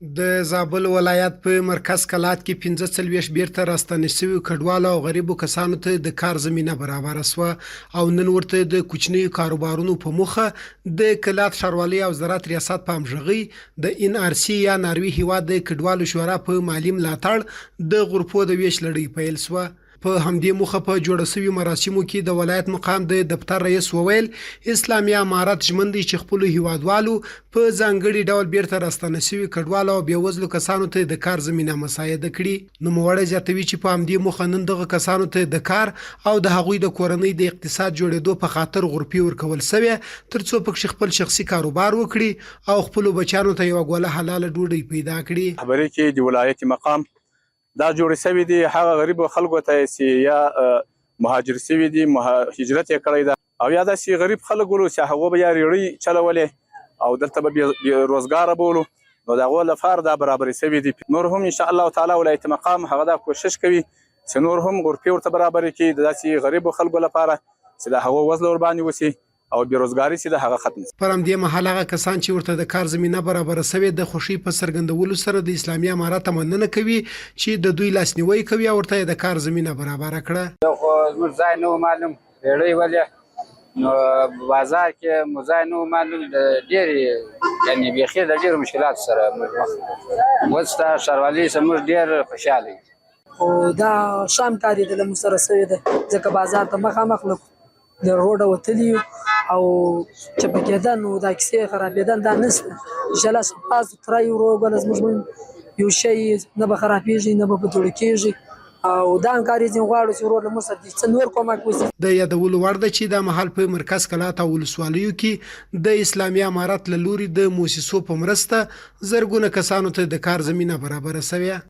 د زابل ولایت په مرکز کلات کې 45 بیرته راستنې شوي کډوالو او غریبو کسانو ته د کار زمینه برابره سوه او نن ورته د کوچنیو کاروبارونو په موخه د کلات ښاروالۍ او زراعت ریاست په همغږۍ د NRC یا ناروې هیواد د کډوالو شورا په مالي ملاتړ د غرفو د ویش لړۍ پیل سوه. په همدې موخه په جوړه شوي مراسمو کې د ولایت مقام د دفتر رئیس وویل اسلامي امارت ژمن دی چې خپلو هیوادوالو په ځانګړي ډول بیرته راستنه شوي کډوالو او بېوزلو کسانو ته د کار زمینه مساعده کړي. نوموړی زیاتوي چې په همدې موخه نن دغه کسانو ته د کار او د هغوی د کورنۍ د اقتصاد جوړېدو په خاطر غرفې ورکول سوې ترڅو پکې خپل شخصي کاروبار وکړي او خپلو بچیانو ته یوه ګوله حلاله ډوډۍ پیدا کړي. خبرې کې د ولایت مقام دا جوړ شوی دی هغه غریب خلکو ته چې یا مهاجر شوي دي هجرت یې کړی ده او یا داسې غریب خلک ولو چې هغو به یا ریړۍ چلولې او دلته به بېروزګاره بولو نو د هغو لپاره دا برابرې شوي دي. نور هم انشاءالله تعالی ولایت مقام هغه دا کوشش کوي چې نور هم غرفې ورته برابرې کړي د داسې غریبو خلکو لپاره چې د هغو وزله ورباندې وشي او بیروزګاری چې د هغه ختم شي. پر همدې مهال هغه کسان چې ورته د کار زمینه برابره سوې د خوښۍ په څرګندولو سره د اسلامي امارت مننه کوي چې د دوی لاسنیوی کوي او ورته د کار زمینه برابره کړه. خو زموږ ځای نه و معلوم ریړۍ ولې نو بازار کې مو ځای نه و معلوم د ډېرې یعنې بیخي د ډېرو مشکلاتو سره موږ مخ اوس ته ښاروالۍ سره موږ ډېر خوشحاله یو. خو دا شام کارېدله موږ سره سوې ده ځکه بازار ته مخامخ د روډه وتلي یو او چپه کېدن نو دا کیسې خرابېدل دا نشته انشاءالله صفا سوتره یو روبله زموږ یو شی نه به خرابېږي نه به بدوړه کېږي او دا همکاري ځینې غواړو چې ورور له موږ سره څه نور کومک وشي. د یادولو وړ ده چې دا مهال په مرکز کلات او ولسوالیو کې د اسلامي امارت له لوري د موسسو په مرسته زرګونه کسانو ته د کار زمینه برابره سوې.